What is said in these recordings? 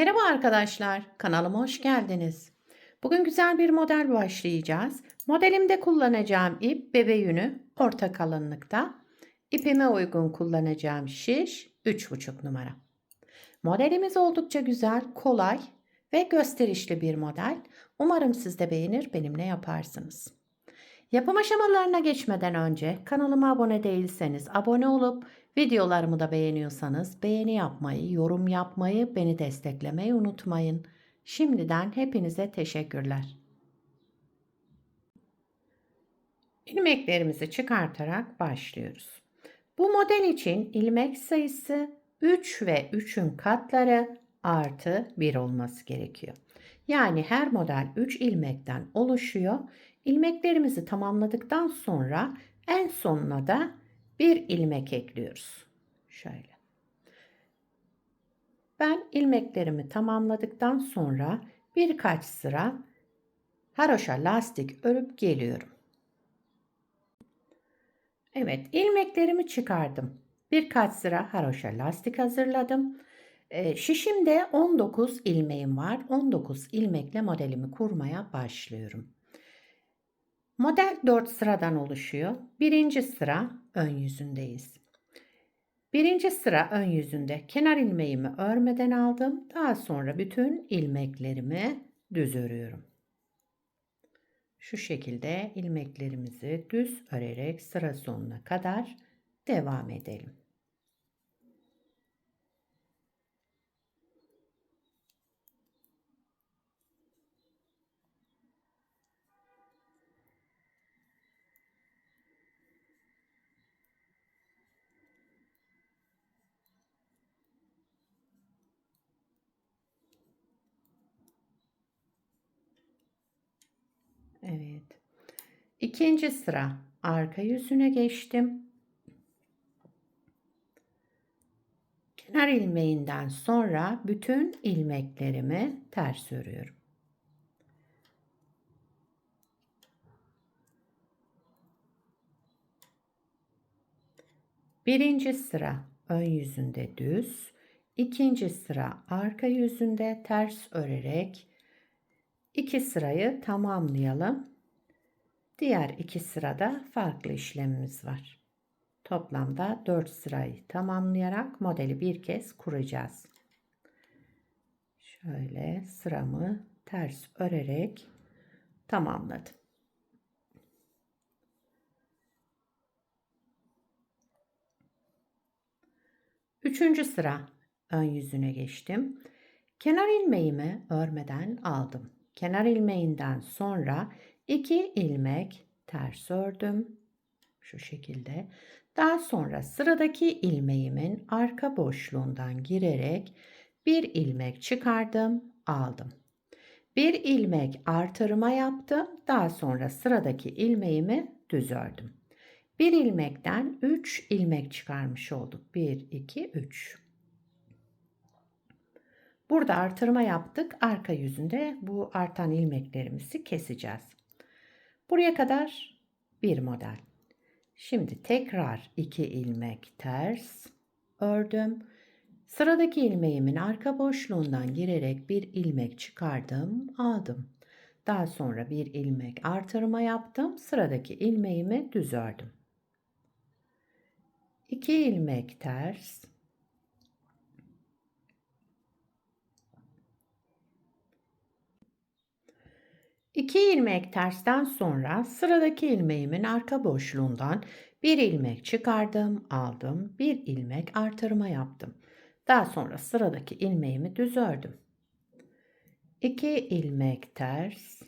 Merhaba arkadaşlar, kanalıma hoş geldiniz. Bugün güzel bir model başlayacağız. Modelimde kullanacağım ip bebe yünü orta kalınlıkta. İpime uygun kullanacağım şiş 3,5 numara. Modelimiz oldukça güzel, kolay ve gösterişli bir model. Umarım siz de beğenir, benimle yaparsınız. Yapım aşamalarına geçmeden önce kanalıma abone değilseniz abone olup videolarımı da beğeniyorsanız beğeni yapmayı, yorum yapmayı, beni desteklemeyi unutmayın. Şimdiden hepinize teşekkürler. İlmeklerimizi çıkartarak başlıyoruz. Bu model için ilmek sayısı 3 ve 3'ün katları artı 1 olması gerekiyor. Yani her model 3 ilmekten oluşuyor. İlmeklerimizi tamamladıktan sonra en sonuna da bir ilmek ekliyoruz. Şöyle. Ben ilmeklerimi tamamladıktan sonra birkaç sıra haroşa lastik örüp geliyorum. Evet, ilmeklerimi çıkardım. Birkaç sıra haroşa lastik hazırladım. Şişimde 19 ilmeğim var. 19 ilmekle modelimi kurmaya başlıyorum. Model 4 sıradan oluşuyor. Birinci sıra ön yüzündeyiz. Birinci sıra ön yüzünde kenar ilmeğimi örmeden aldım. Daha sonra bütün ilmeklerimi düz örüyorum. Şu şekilde ilmeklerimizi düz örerek sıra sonuna kadar devam edelim. Evet. İkinci sıra arka yüzüne geçtim. Kenar ilmeğinden sonra bütün ilmeklerimi ters örüyorum. Birinci sıra ön yüzünde düz, ikinci sıra arka yüzünde ters örerek iki sırayı tamamlayalım. Diğer iki sırada farklı işlemimiz var. Toplamda 4 sırayı tamamlayarak modeli bir kez kuracağız. Şöyle sıramı ters örerek tamamladım. Üçüncü sıra ön yüzüne geçtim. Kenar ilmeğimi örmeden aldım. Kenar ilmeğinden sonra 2 ilmek ters ördüm. Şu şekilde. Daha sonra sıradaki ilmeğimin arka boşluğundan girerek bir ilmek çıkardım, aldım. Bir ilmek artırma yaptım. Daha sonra sıradaki ilmeğimi düz ördüm. Bir ilmekten 3 ilmek çıkarmış olduk. 1, 2, 3. Burada artırma yaptık. Arka yüzünde bu artan ilmeklerimizi keseceğiz. Buraya kadar bir model. Şimdi tekrar 2 ilmek ters ördüm. Sıradaki ilmeğimin arka boşluğundan girerek bir ilmek çıkardım, aldım. Daha sonra bir ilmek artırma yaptım. Sıradaki ilmeğimi düz ördüm. 2 ilmek ters. İki ilmek tersten sonra sıradaki ilmeğimin arka boşluğundan bir ilmek çıkardım, aldım. Bir ilmek artırma yaptım. Daha sonra sıradaki ilmeğimi düz ördüm. 2 ilmek ters.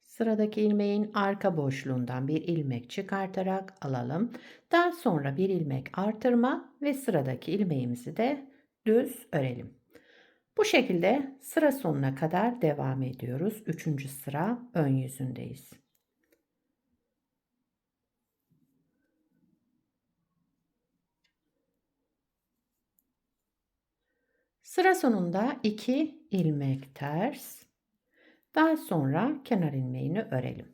Sıradaki ilmeğin arka boşluğundan bir ilmek çıkartarak alalım. Daha sonra bir ilmek artırma ve sıradaki ilmeğimizi de düz örelim. Bu şekilde sıra sonuna kadar devam ediyoruz. Üçüncü sıra ön yüzündeyiz. Sıra sonunda 2 ilmek ters. Daha sonra kenar ilmeğini örelim.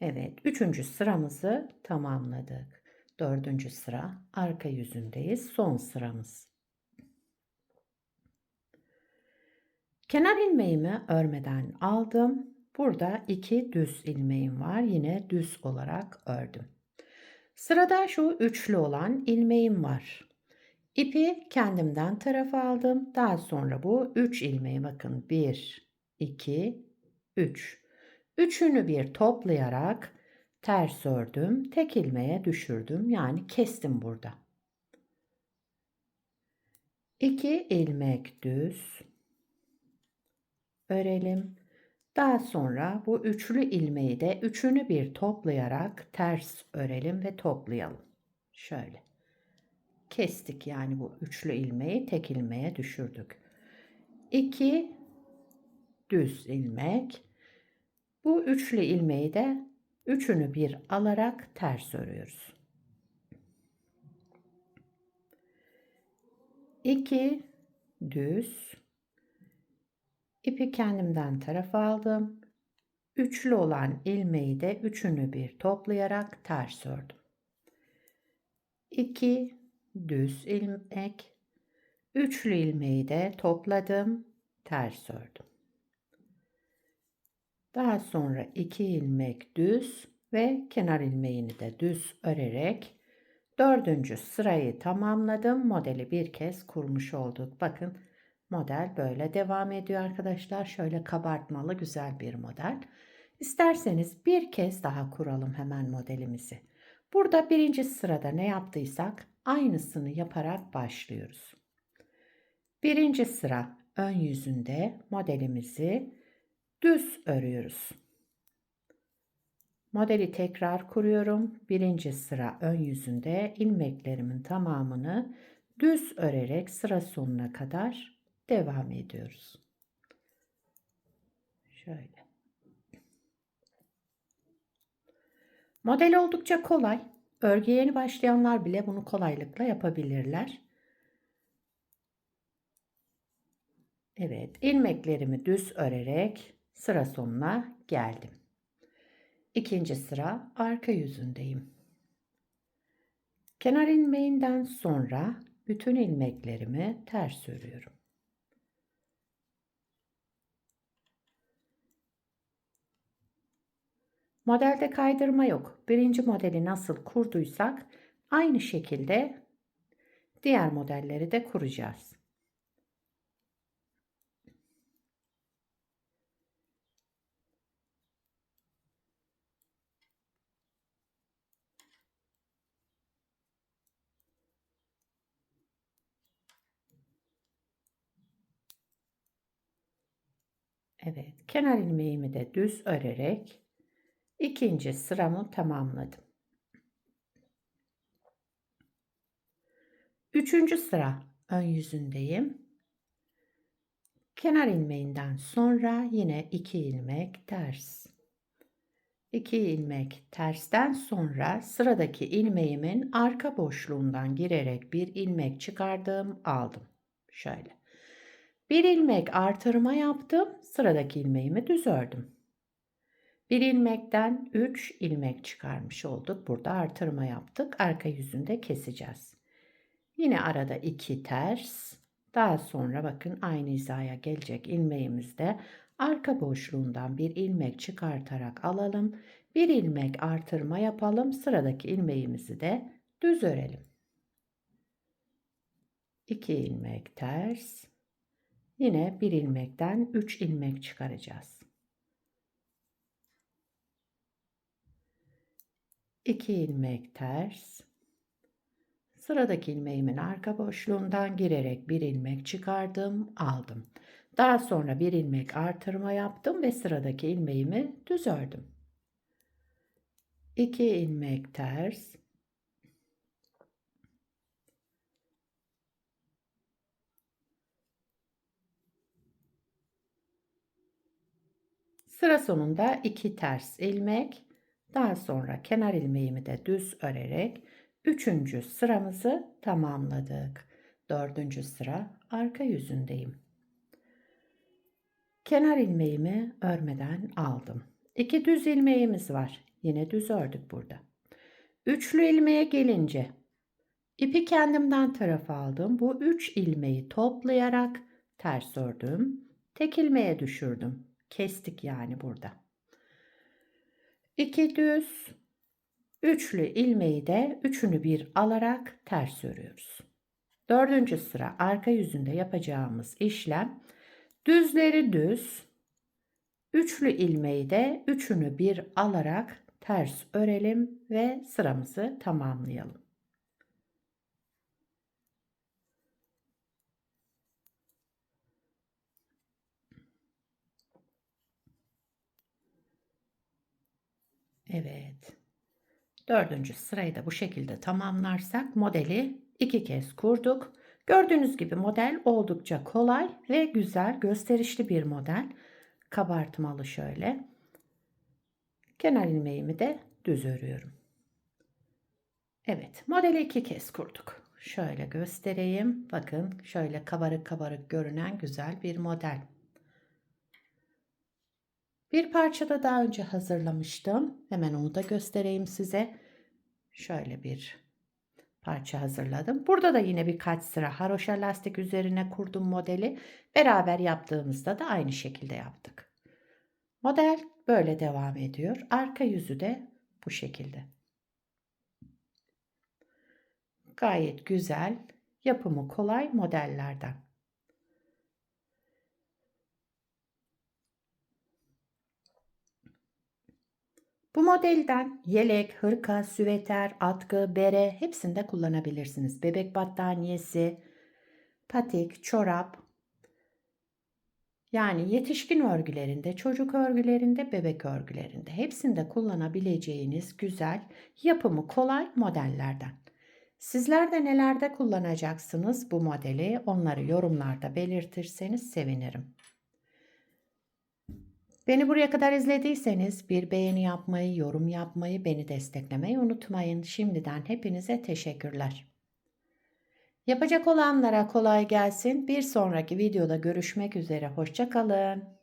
Evet, üçüncü sıramızı tamamladık. Dördüncü sıra arka yüzündeyiz. Son sıramız. Kenar ilmeğimi örmeden aldım. Burada 2 düz ilmeğim var. Yine düz olarak ördüm. Sırada şu üçlü olan ilmeğim var. İpi kendimden tarafa aldım. Daha sonra bu 3 ilmeği bakın 1, 2, 3. Üçünü bir toplayarak ters ördüm. Tek ilmeğe düşürdüm. Yani kestim burada. 2 ilmek düz örelim. Daha sonra bu üçlü ilmeği de üçünü bir toplayarak ters örelim ve toplayalım. Şöyle. Kestik yani bu üçlü ilmeği tek ilmeğe düşürdük. 2 düz ilmek. Bu üçlü ilmeği de üçünü bir alarak ters örüyoruz. 2 düz. İpi kendimden tarafa aldım. Üçlü olan ilmeği de üçünü bir toplayarak ters ördüm. 2 düz ilmek. Üçlü ilmeği de topladım, ters ördüm. Daha sonra 2 ilmek düz ve kenar ilmeğini de düz örerek dördüncü sırayı tamamladım. Modeli bir kez kurmuş olduk. Bakın model böyle devam ediyor arkadaşlar. Şöyle kabartmalı güzel bir model. İsterseniz bir kez daha kuralım hemen modelimizi. Burada birinci sırada ne yaptıysak aynısını yaparak başlıyoruz. Birinci sıra ön yüzünde modelimizi düz örüyoruz. Modeli tekrar kuruyorum. Birinci sıra ön yüzünde ilmeklerimin tamamını düz örerek sıra sonuna kadar devam ediyoruz. Şöyle. Model oldukça kolay. Örgüye yeni başlayanlar bile bunu kolaylıkla yapabilirler. Evet, ilmeklerimi düz örerek sıra sonuna geldim. İkinci sıra arka yüzündeyim. Kenar ilmeğinden sonra bütün ilmeklerimi ters örüyorum. Modelde kaydırma yok. Birinci modeli nasıl kurduysak aynı şekilde diğer modelleri de kuracağız. Evet, kenar ilmeğimi de düz örerek ikinci sıramı tamamladım. Üçüncü sıra ön yüzündeyim. Kenar ilmeğinden sonra yine 2 ilmek ters. 2 ilmek tersten sonra sıradaki ilmeğimin arka boşluğundan girerek bir ilmek çıkardım, aldım. Şöyle. Bir ilmek artırma yaptım, sıradaki ilmeğimi düz ördüm. Bir ilmekten 3 ilmek çıkarmış olduk. Burada artırma yaptık. Arka yüzünde keseceğiz. Yine arada 2 ters. Daha sonra bakın aynı hizaya gelecek ilmeğimizde arka boşluğundan bir ilmek çıkartarak alalım. Bir ilmek artırma yapalım. Sıradaki ilmeğimizi de düz örelim. 2 ilmek ters. Yine bir ilmekten 3 ilmek çıkaracağız. 2 ilmek ters. Sıradaki ilmeğimin arka boşluğundan girerek bir ilmek çıkardım, aldım. Daha sonra bir ilmek artırma yaptım ve sıradaki ilmeğimi düz ördüm. 2 ilmek ters. Sıra sonunda 2 ters ilmek. Daha sonra kenar ilmeğimi de düz örerek 3. sıramızı tamamladık. 4. sıra arka yüzündeyim. Kenar ilmeğimi örmeden aldım. 2 düz ilmeğimiz var. Yine düz ördük burada. Üçlü ilmeğe gelince ipi kendimden tarafa aldım. Bu 3 ilmeği toplayarak ters ördüm. Tek ilmeğe düşürdüm. Kestik yani burada. 2 düz, üçlü ilmeği de üçünü bir alarak ters örüyoruz. Dördüncü sıra arka yüzünde yapacağımız işlem düzleri düz, üçlü ilmeği de üçünü bir alarak ters örelim ve sıramızı tamamlayalım. Evet. Dördüncü sırayı da bu şekilde tamamlarsak modeli 2 kez kurduk. Gördüğünüz gibi model oldukça kolay ve güzel, gösterişli bir model. Kabartmalı şöyle. Kenar ilmeğimi de düz örüyorum. Evet, modeli 2 kez kurduk. Şöyle göstereyim. Bakın şöyle kabarık kabarık görünen güzel bir model. Bir parça da daha önce hazırlamıştım. Hemen onu da göstereyim size. Şöyle bir parça hazırladım. Burada da yine birkaç sıra haroşa lastik üzerine kurdum modeli. Beraber yaptığımızda da aynı şekilde yaptık. Model böyle devam ediyor. Arka yüzü de bu şekilde. Gayet güzel, yapımı kolay modellerden. Bu modelden yelek, hırka, süveter, atkı, bere hepsinde kullanabilirsiniz. Bebek battaniyesi, patik, çorap, yani yetişkin örgülerinde, çocuk örgülerinde, bebek örgülerinde hepsinde kullanabileceğiniz güzel, yapımı kolay modellerden. Sizler de nelerde kullanacaksınız bu modeli? Onları yorumlarda belirtirseniz sevinirim. Beni buraya kadar izlediyseniz bir beğeni yapmayı, yorum yapmayı, beni desteklemeyi unutmayın. Şimdiden hepinize teşekkürler. Yapacak olanlara kolay gelsin. Bir sonraki videoda görüşmek üzere. Hoşça kalın.